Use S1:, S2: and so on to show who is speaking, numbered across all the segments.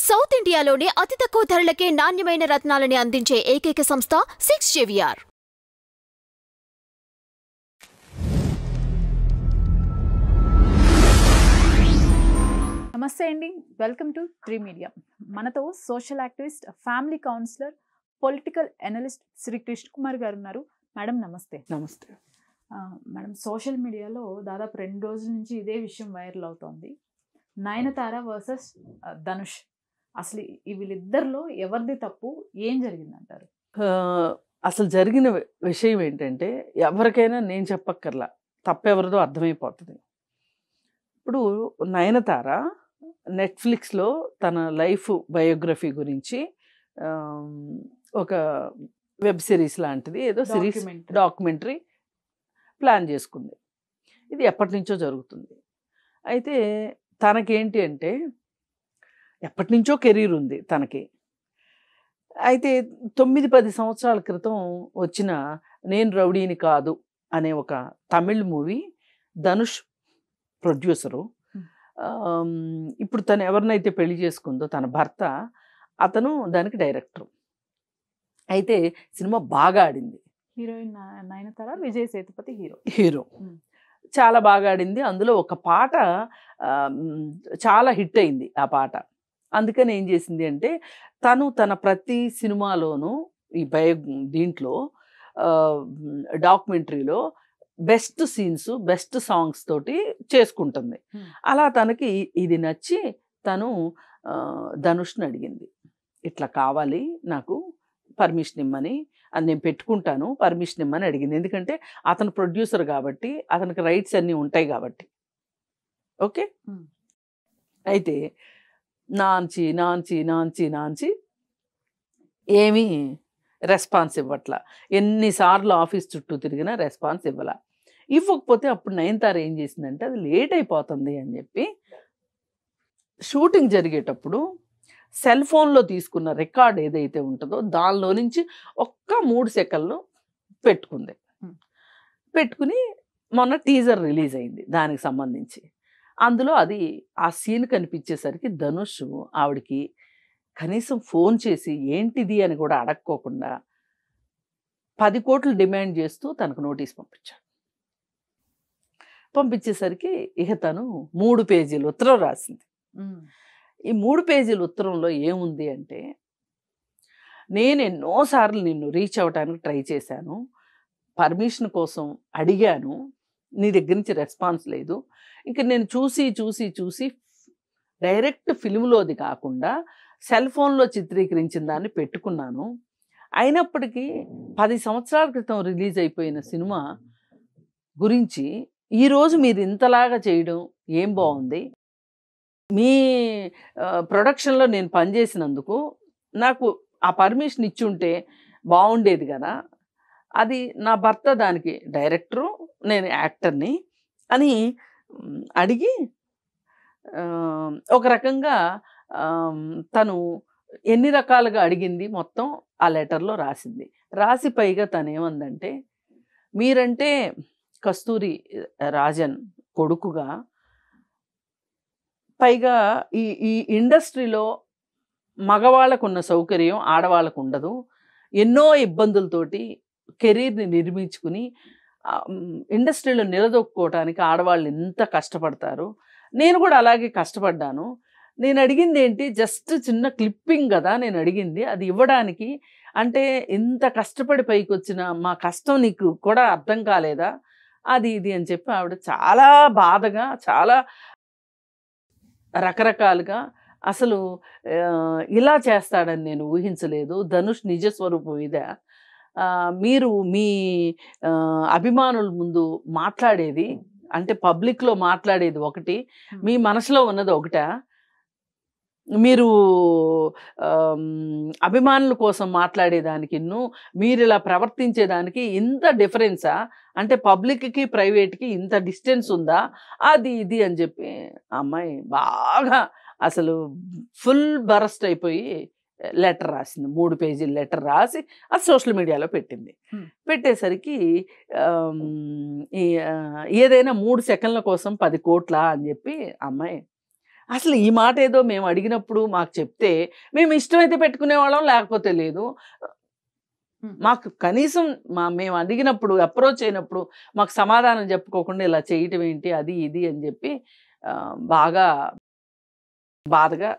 S1: South ఇండియాలోనే అతి తక్కువ ధరలకే నాణ్యమైన రత్నాలని అందించే ఏకైక సంస్థ 6JVR.
S2: నమస్తే అండి, వెల్కమ్ టు 3 మీడియా. మనతో social activist, family counsellor, political analyst Shri Krishna Kumar గారు ఉన్నారు. మేడం నమస్తే.
S3: నమస్తే
S2: మేడం, సోషల్ మీడియాలో దాదాపు 2 రోజుల నుంచి ఇదే విషయం వైరల్ అవుతోంది. నయనతార వర్సెస్ ధనుష్. అసలు వీళ్ళిద్దరిలో ఎవరిది తప్పు, ఏం జరిగిందంటారు?
S3: అసలు జరిగిన విషయం ఏంటంటే ఎవరికైనా నేను చెప్పక్కర్లా, తప్పెవరిదో అర్థమైపోతుంది. ఇప్పుడు నయనతార నెట్ఫ్లిక్స్లో తన లైఫ్ బయోగ్రఫీ గురించి ఒక వెబ్ సిరీస్ లాంటిది ఏదో సిరీస్ డాక్యుమెంటరీ ప్లాన్ చేసుకుంది. ఇది ఎప్పటి నుంచో జరుగుతుంది. అయితే తనకేంటి అంటే ఎప్పటి నుంచో కెరీర్ ఉంది తనకి. అయితే 9-10 సంవత్సరాల క్రితం వచ్చిన నేను రౌడీని కాదు అనే ఒక తమిళ్ మూవీ ధనుష్ ప్రొడ్యూసరు. ఇప్పుడు తను ఎవరినైతే పెళ్లి చేసుకుందో తన భర్త, అతను దానికి డైరెక్టరు. అయితే సినిమా బాగా ఆడింది.
S2: Heroine Nayanthara, Vijay Sethupathi
S3: hero. చాలా బాగా ఆడింది. అందులో ఒక పాట చాలా హిట్ అయింది ఆ పాట. అందుకని ఏం చేసింది అంటే తను తన ప్రతి సినిమాలోనూ ఈ దీంట్లో డాక్యుమెంటరీలో బెస్ట్ సీన్స్, బెస్ట్ సాంగ్స్ తోటి చేసుకుంటుంది. అలా తనకి ఇది నచ్చి తను ధనుష్ని అడిగింది, ఇట్లా కావాలి నాకు, పర్మిషన్ ఇమ్మని, అది నేను పెట్టుకుంటాను, పర్మిషన్ ఇమ్మని అడిగింది. ఎందుకంటే అతను ప్రొడ్యూసర్ కాబట్టి అతనికి రైట్స్ అన్నీ ఉంటాయి కాబట్టి. ఓకే. అయితే నాంచి నాంచి నాంచి నాంచి ఏమీ రెస్పాన్స్ ఇవ్వట్లా. ఎన్నిసార్లు ఆఫీస్ చుట్టూ తిరిగినా రెస్పాన్స్ ఇవ్వాల. ఇవ్వకపోతే అప్పుడు నయనతార ఏం చేసిందంటే అది లేట్ అయిపోతుంది అని చెప్పి షూటింగ్ జరిగేటప్పుడు సెల్ ఫోన్లో తీసుకున్న రికార్డ్ ఏదైతే ఉంటుందో దానిలో నుంచి ఒక్క 3 సెకన్లు పెట్టుకుంది. పెట్టుకుని మొన్న టీజర్ రిలీజ్ అయింది దానికి సంబంధించి. అందులో అది ఆ సీన్ కనిపించేసరికి ధనుష్ ఆవిడికి కనీసం ఫోన్ చేసి ఏంటిది అని కూడా అడక్కోకుండా 10 కోట్లు డిమాండ్ చేస్తూ తనకు నోటీస్ పంపించాడు. పంపించేసరికి ఇక తను 3 పేజీల ఉత్తరం రాసింది. ఈ 3 పేజీల ఉత్తరంలో ఏముంది అంటే, నేను ఎన్నోసార్లు నిన్ను రీచ్ అవ్వడానికి ట్రై చేశాను, పర్మిషన్ కోసం అడిగాను, నీ దగ్గర నుంచి రెస్పాన్స్ లేదు. ఇంకా నేను చూసి చూసి చూసి డైరెక్ట్ ఫిల్మ్లోది కాకుండా సెల్ ఫోన్లో చిత్రీకరించిన దాన్ని పెట్టుకున్నాను. అయినప్పటికీ 10 సంవత్సరాల క్రితం రిలీజ్ అయిపోయిన సినిమా గురించి ఈరోజు మీరు ఇంతలాగా చేయడం ఏం బాగుంది? మీ ప్రొడక్షన్లో నేను పనిచేసినందుకు నాకు ఆ పర్మిషన్ ఇచ్చి ఉంటే బాగుండేది కదా. అది నా భర్త దానికి డైరెక్టరు, నేను యాక్టర్ని అని అడిగి ఒక రకంగా తను ఎన్ని రకాలుగా అడిగింది మొత్తం ఆ లెటర్లో రాసింది. రాసి పైగా తను ఏమందంటే, మీరంటే కస్తూరి రాజన్ కొడుకుగా, పైగా ఈ ఇండస్ట్రీలో మగవాళ్ళకు ఉన్న సౌకర్యం ఆడవాళ్ళకు ఉండదు. ఎన్నో ఇబ్బందులతోటి కెరీర్ని నిర్మించుకుని ఇండస్ట్రీలో నిలదొక్కుకోవటానికి ఆడవాళ్ళు ఎంత కష్టపడతారు. నేను కూడా అలాగే కష్టపడ్డాను. నేను అడిగింది ఏంటి, జస్ట్ చిన్న క్లిప్పింగ్ కదా నేను అడిగింది, అది ఇవ్వడానికి. అంటే ఇంత కష్టపడి పైకి వచ్చిన మా కష్టం నీకు కూడా అర్థం కాలేదా, అది ఇది అని చెప్పి ఆవిడ చాలా బాధగా, చాలా రకరకాలుగా, అసలు ఇలా చేస్తాడని నేను ఊహించలేదు, ధనుష్ నిజస్వరూపం ఇదే, మీరు మీ అభిమానుల ముందు మాట్లాడేది అంటే పబ్లిక్లో మాట్లాడేది ఒకటి, మీ మనసులో ఉన్నది ఒకట, మీరు అభిమానుల కోసం మాట్లాడేదానికి మీరు ఇలా ప్రవర్తించేదానికి ఇంత డిఫరెన్సా, అంటే పబ్లిక్కి ప్రైవేట్కి ఇంత డిస్టెన్స్ ఉందా, అది ఇది అని చెప్పి అమ్మాయి బాగా అసలు ఫుల్ బరస్ట్ అయిపోయి లెటర్ రాసింది. 3 పేజీల లెటర్ రాసి అది సోషల్ మీడియాలో పెట్టింది. పెట్టేసరికి ఏదైనా 3 సెకండ్ల కోసం 10 కోట్ల అని చెప్పి అమ్మాయి అసలు ఈ మాట ఏదో మేము అడిగినప్పుడు మాకు చెప్తే మేము ఇష్టమైతే పెట్టుకునేవాళ్ళం, లేకపోతే లేదు. మాకు కనీసం మేము అడిగినప్పుడు, అప్రోచ్ అయినప్పుడు మాకు సమాధానం చెప్పుకోకుండా ఇలా చేయటం ఏంటి, అది ఇది అని చెప్పి బాగా బాధగా.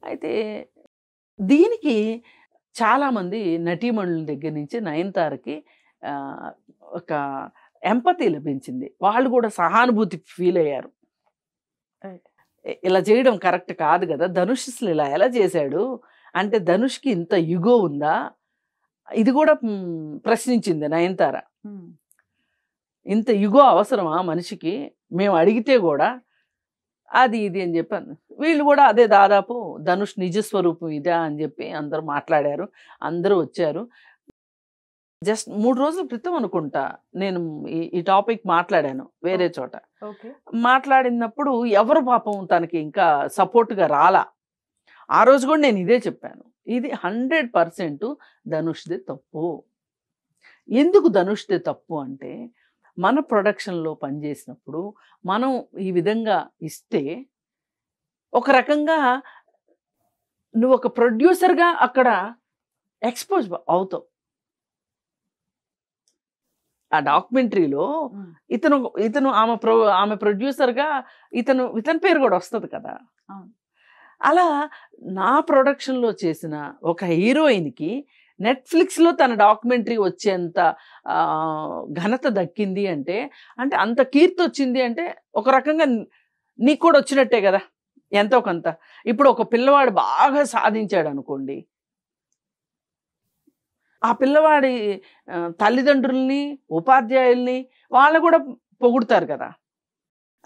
S3: అయితే దీనికి చాలామంది నటీమణుల దగ్గర నుంచి నయనతారకి ఒక ఎంపతి లభించింది. వాళ్ళు కూడా సహానుభూతి ఫీల్ అయ్యారు. ఇలా చేయడం కరెక్ట్ కాదు కదా, ధనుష్ అసలు ఇలా ఎలా చేశాడు అంటే ధనుష్కి ఇంత యుగో ఉందా, ఇది కూడా ప్రశ్నించింది నయనతార. ఇంత యుగో అవసరమా మనిషికి, మేము అడిగితే కూడా అది ఇది అని చెప్పాను. వీళ్ళు కూడా అదే దాదాపు ధనుష్ నిజస్వరూపం ఇదా అని చెప్పి అందరూ మాట్లాడారు, అందరూ వచ్చారు. జస్ట్ 3 రోజుల క్రితం అనుకుంటా నేను ఈ టాపిక్ మాట్లాడాను వేరే చోట. మాట్లాడినప్పుడు ఎవరు పాపం తనకి ఇంకా సపోర్ట్గా రాలా. ఆ రోజు కూడా నేను ఇదే చెప్పాను, ఇది 100% ధనుష్దే తప్పు. ఎందుకు ధనుష్దే తప్పు అంటే, మన ప్రొడక్షన్లో పనిచేసినప్పుడు మనం ఈ విధంగా ఇస్తే ఒక రకంగా నువ్వు ఒక ప్రొడ్యూసర్గా అక్కడ ఎక్స్పోజ్ అవుతావు. ఆ డాక్యుమెంటరీలో ఇతను ఆమె ప్రొడ్యూసర్గా ఇతని పేరు కూడా వస్తుంది కదా. అలా నా ప్రొడక్షన్లో చేసిన ఒక హీరోయిన్కి నెట్ఫ్లిక్స్లో తన డాక్యుమెంటరీ వచ్చేంత ఘనత దక్కింది అంటే అంత కీర్తి వచ్చింది అంటే ఒక రకంగా నీకు కూడా వచ్చినట్టే కదా ఎంతో కొంత. ఇప్పుడు ఒక పిల్లవాడు బాగా సాధించాడు అనుకోండి, ఆ పిల్లవాడి తల్లిదండ్రుల్ని, ఉపాధ్యాయుల్ని వాళ్ళు కూడా పొగుడుతారు కదా,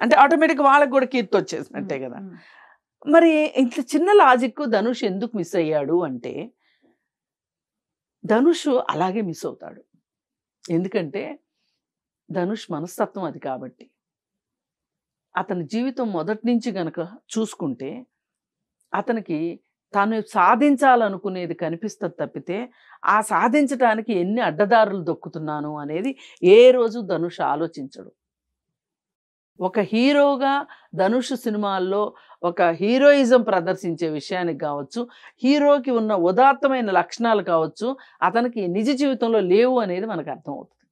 S3: అంటే ఆటోమేటిక్గా వాళ్ళకి కూడా కీర్తి వచ్చేసినట్టే కదా. మరి ఇంత చిన్న లాజిక్ ధనుష్ ఎందుకు మిస్ అయ్యాడు అంటే, ధనుష్ అలాగే మిస్ అవుతాడు. ఎందుకంటే ధనుష్ మనస్తత్వం అది కాబట్టి. అతని జీవితం మొదటి నుంచి గనక చూసుకుంటే అతనికి తాను సాధించాలనుకునేది కనిపిస్తుంది తప్పితే, ఆ సాధించడానికి ఎన్ని అడ్డదారులు దొక్కుతున్నాను అనేది ఏ రోజు ధనుష్ ఆలోచించడు. ఒక హీరోగా ధనుష్ సినిమాల్లో ఒక హీరోయిజం ప్రదర్శించే విషయానికి కావచ్చు, హీరోకి ఉన్న ఉదాత్తమైన లక్షణాలు కావచ్చు, అతనికి నిజ జీవితంలో లేవు అనేది మనకు అర్థమవుతుంది.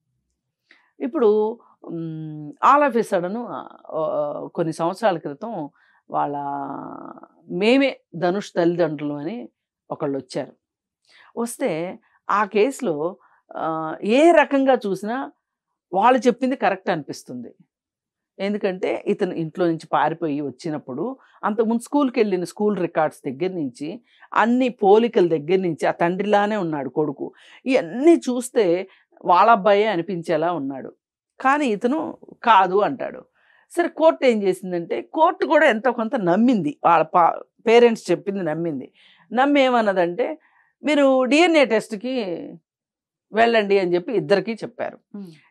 S3: ఇప్పుడు ఆల్ ఆఫ్ ఎ సడన్ కొన్ని సంవత్సరాల క్రితం మేమే ధనుష్ తల్లిదండ్రులు అని ఒకళ్ళు వచ్చారు. వస్తే ఆ కేసులో ఏ రకంగా చూసినా వాళ్ళు చెప్పింది కరెక్ట్ అనిపిస్తుంది. ఎందుకంటే ఇతను ఇంట్లో నుంచి పారిపోయి వచ్చినప్పుడు అంతకుముందు స్కూల్కి వెళ్ళిన స్కూల్ రికార్డ్స్ దగ్గర నుంచి అన్ని పోలికల దగ్గర నుంచి ఆ తండ్రిలానే ఉన్నాడు కొడుకు. ఇవన్నీ చూస్తే వాళ్ళ అబ్బాయే అనిపించేలా ఉన్నాడు. కానీ ఇతను కాదు అంటాడు. సరే కోర్టు ఏం చేసిందంటే, కోర్టు కూడా ఎంతో కొంత నమ్మింది, వాళ్ళ పేరెంట్స్ చెప్పింది నమ్మింది. నమ్మి ఏమన్నదంటే, మీరు DNA టెస్ట్కి వెళ్ళండి అని చెప్పి ఇద్దరికి చెప్పారు.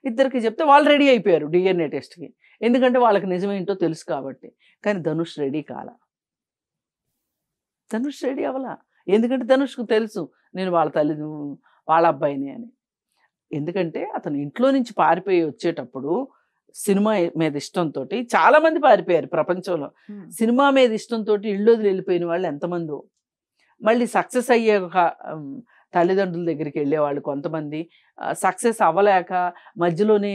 S3: ఇద్దరికి చెప్తే వాళ్ళు రెడీ అయిపోయారు DNA టెస్ట్కి, ఎందుకంటే వాళ్ళకి నిజమేంటో తెలుసు కాబట్టి. కానీ ధనుష్ రెడీ కాలా. ధనుష్ రెడీ అవ్వలా. ఎందుకంటే ధనుష్కు తెలుసు నేను వాళ్ళ అబ్బాయిని అని. ఎందుకంటే అతను ఇంట్లో నుంచి పారిపోయి వచ్చేటప్పుడు సినిమా మీద ఇష్టంతో చాలామంది పారిపోయారు ప్రపంచంలో. సినిమా మీద ఇష్టంతో ఇళ్ళు వదిలి వెళ్ళిపోయిన వాళ్ళు ఎంతమందో, మళ్ళీ సక్సెస్ అయ్యే తల్లిదండ్రుల దగ్గరికి వెళ్ళేవాళ్ళు కొంతమంది, సక్సెస్ అవ్వలేక మధ్యలోనే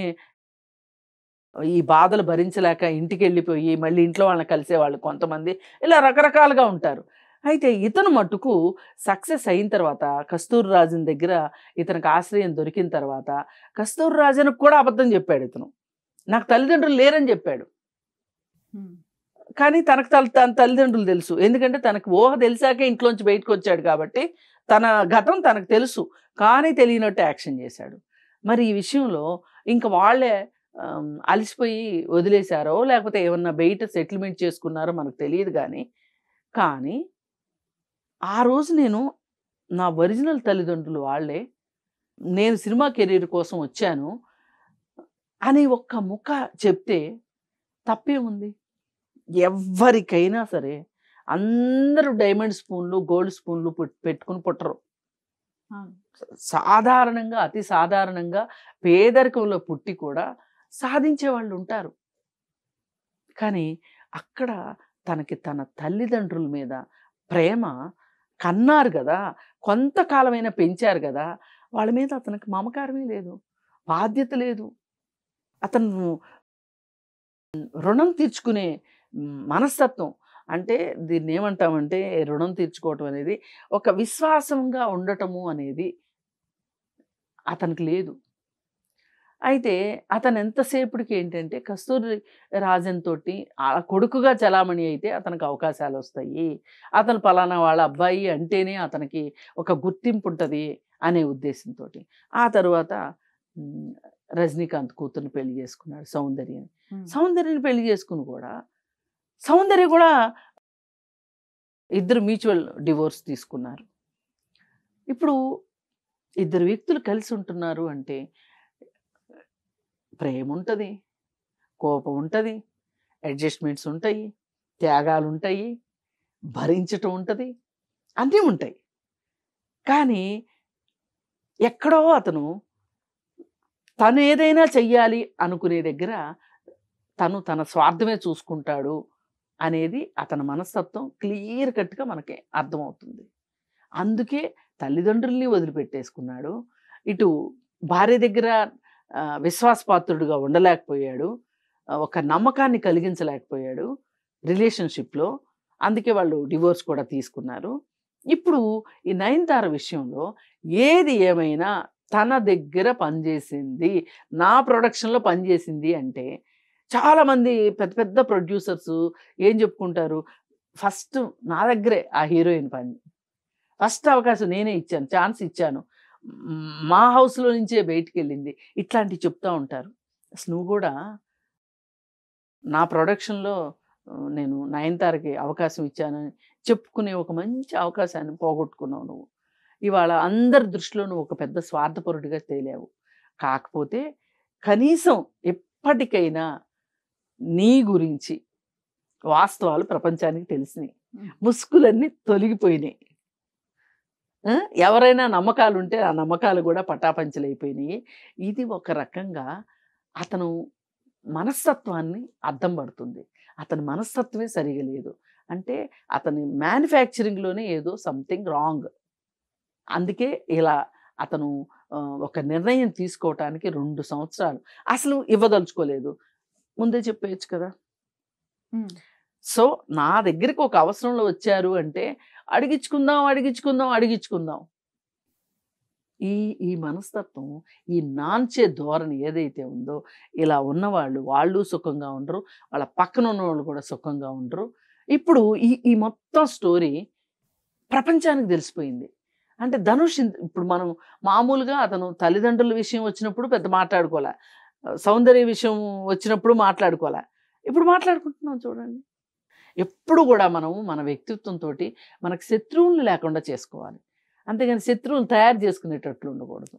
S3: ఈ బాధలు భరించలేక ఇంటికి వెళ్ళిపోయి మళ్ళీ ఇంట్లో వాళ్ళని కలిసేవాళ్ళు కొంతమంది, ఇలా రకరకాలుగా ఉంటారు. అయితే ఇతను మట్టుకు సక్సెస్ అయిన తర్వాత కస్తూరి రాజన్ దగ్గర ఇతనికి ఆశ్రయం దొరికిన తర్వాత కస్తూరి రాజన్కు కూడా అబద్ధం చెప్పాడు. ఇతను నాకు తల్లిదండ్రులు లేరని చెప్పాడు. కానీ తన తల్లిదండ్రులు తెలుసు, ఎందుకంటే తనకు ఊహ తెలిసాకే ఇంట్లోంచి బయటకు వచ్చాడు కాబట్టి తన గతం తనకు తెలుసు, కానీ తెలియనట్టు యాక్షన్ చేశాడు. మరి ఈ విషయంలో ఇంకా వాళ్ళే అలసిపోయి వదిలేశారో లేకపోతే ఏమన్నా బయట సెటిల్మెంట్ చేసుకున్నారో మనకు తెలియదు. కానీ ఆ రోజు నేను నా ఒరిజినల్ తల్లిదండ్రులు వాళ్ళే, నేను సినిమా కెరీర్ కోసం వచ్చాను అని ఒక్క ముక్క చెప్తే తప్పేముంది? ఎవరికైనా సరే అందరూ డైమండ్ స్పూన్లు గోల్డ్ స్పూన్లు పెట్టుకుని పుట్టరు. సాధారణంగా అతి సాధారణంగా పేదరికంలో పుట్టి కూడా సాధించే వాళ్ళు ఉంటారు. కానీ అక్కడ తనకి తన తల్లిదండ్రుల మీద ప్రేమ, కన్నారు కదా, కొంతకాలమైనా పెంచారు కదా, వాళ్ళ మీద అతనికి మమకారమే లేదు, బాధ్యత లేదు. అతను రుణం తీర్చుకునే మనస్తత్వం, అంటే దీన్ని ఏమంటామంటే రుణం తీర్చుకోవటం అనేది ఒక విశ్వాసంగా ఉండటము అనేది అతనికి లేదు. అయితే అతను ఎంతసేపటికి ఏంటంటే కస్తూరి రాజన్ తోటి కొడుకుగా చలామణి అయితే అతనికి అవకాశాలు వస్తాయి, అతను పలానా వాళ్ళ అబ్బాయి అంటేనే అతనికి ఒక గుర్తింపు ఉంటుంది అనే ఉద్దేశంతో ఆ తర్వాత రజనీకాంత్ కూతుర్ని పెళ్లి చేసుకున్నాడు, సౌందర్యని. సౌందర్యని పెళ్లి చేసుకుని కూడా సౌందర్య కూడా ఇద్దరు మ్యూచువల్ డివోర్స్ తీసుకున్నారు. ఇప్పుడు ఇద్దరు వ్యక్తులు కలిసి ఉంటున్నారు అంటే ప్రేమ ఉంటుంది, కోపం ఉంటుంది, అడ్జస్ట్మెంట్స్ ఉంటాయి, త్యాగాలు ఉంటాయి, భరించటం ఉంటుంది, అన్నీ ఉంటాయి. కానీ ఎక్కడో అతను తను ఏదైనా చెయ్యాలి అనుకునే దగ్గర తను తన స్వార్థమే చూసుకుంటాడు అనేది అతని మనస్తత్వం క్లియర్ కట్గా మనకి అర్థమవుతుంది. అందుకే తల్లిదండ్రుల్ని వదిలిపెట్టేసుకున్నాడు, ఇటు భార్య దగ్గర విశ్వాసపాత్రుడుగా ఉండలేకపోయాడు, ఒక నమ్మకాన్ని కలిగించలేకపోయాడు రిలేషన్షిప్లో. అందుకే వాళ్ళు డివోర్స్ కూడా తీసుకున్నారు. ఇప్పుడు ఈ నయనతార విషయంలో ఏది ఏమైనా తన దగ్గర పనిచేసింది, నా ప్రొడక్షన్లో పనిచేసింది అంటే చాలామంది పెద్ద పెద్ద ప్రొడ్యూసర్స్ ఏం చెప్పుకుంటారు, ఫస్ట్ నా దగ్గరే ఆ హీరోయిన్ పని, ఫస్ట్ అవకాశం నేనే ఇచ్చాను, ఛాన్స్ ఇచ్చాను, మా హౌస్లో నుంచే బయటికి వెళ్ళింది, ఇట్లాంటివి చెప్తూ ఉంటారు. అసలు నువ్వు కూడా నా ప్రొడక్షన్లో నేను నయనతారకి అవకాశం ఇచ్చానని చెప్పుకునే ఒక మంచి అవకాశాన్ని పోగొట్టుకున్నావు నువ్వు. ఇవాళ అందరి దృష్టిలో నువ్వు ఒక పెద్ద స్వార్థపరుడిగా తేలావు. కాకపోతే కనీసం ఎప్పటికైనా నీ గురించి వాస్తవాలు ప్రపంచానికి తెలిసినాయి, ముసుగులన్నీ తొలగిపోయినాయి. ఎవరైనా నమ్మకాలు ఉంటే ఆ నమ్మకాలు కూడా పటాపంచలైపోయినాయి. ఇది ఒక రకంగా అతను మనస్తత్వాన్ని అద్దం పడుతుంది. అతని మనస్తత్వమే సరిగా లేదు అంటే అతని మ్యానుఫ్యాక్చరింగ్లోనే ఏదో సంథింగ్ రాంగ్. అందుకే ఇలా అతను ఒక నిర్ణయం తీసుకోవటానికి 2 సంవత్సరాలు అసలు ఇవ్వదలుచుకోలేదు, ముందే చెప్పేయచ్చు కదా. సో నా దగ్గరికి ఒక అవసరంలో వచ్చారు అంటే అడిగించుకుందాం అడిగించుకుందాం అడిగించుకుందాం. ఈ మనస్తత్వం, ఈ నాంచే ధోరణి ఏదైతే ఉందో, ఇలా ఉన్నవాళ్ళు వాళ్ళు సుఖంగా ఉండరు, వాళ్ళ పక్కన ఉన్నవాళ్ళు కూడా సుఖంగా ఉండరు. ఇప్పుడు ఈ మొత్తం స్టోరీ ప్రపంచానికి తెలిసిపోయింది. అంటే ధనుష్ ఇప్పుడు మనం మామూలుగా అతను తల్లిదండ్రుల విషయం వచ్చినప్పుడు పెద్ద మాట్లాడుకోలే, సౌందర్య విషయం వచ్చినప్పుడు మాట్లాడుకోలే, ఇప్పుడు మాట్లాడుకుంటున్నాం చూడండి. ఎప్పుడు కూడా మనము మన వ్యక్తిత్వంతో మనకు శత్రువులు లేకుండా చేసుకోవాలి, అంతేగాని శత్రువులు తయారు చేసుకునేటట్లు ఉండకూడదు.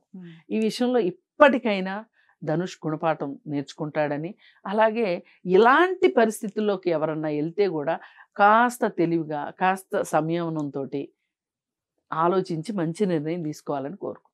S3: ఈ విషయంలో ఇప్పటికైనా ధనుష్ గుణపాఠం నేర్చుకుంటాడని, అలాగే ఇలాంటి పరిస్థితుల్లోకి ఎవరన్నా వెళ్తే కూడా కాస్త తెలివిగా కాస్త సంయమనంతో ఆలోచించి మంచి నిర్ణయం తీసుకోవాలని కోరుకుంటున్నాను.